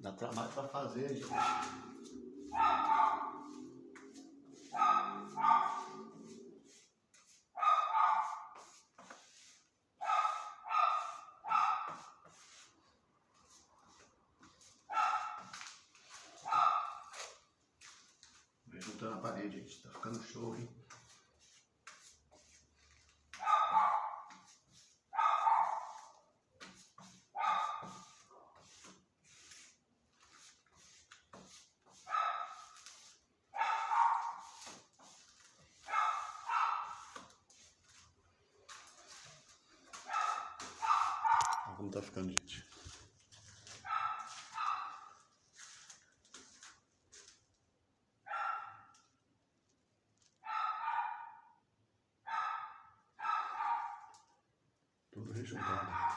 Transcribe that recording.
Dá trabalho pra fazer, gente. Vem juntando a parede, gente. Tá ficando show, hein? Olha como tá ficando, gente. Tudo rejuntado.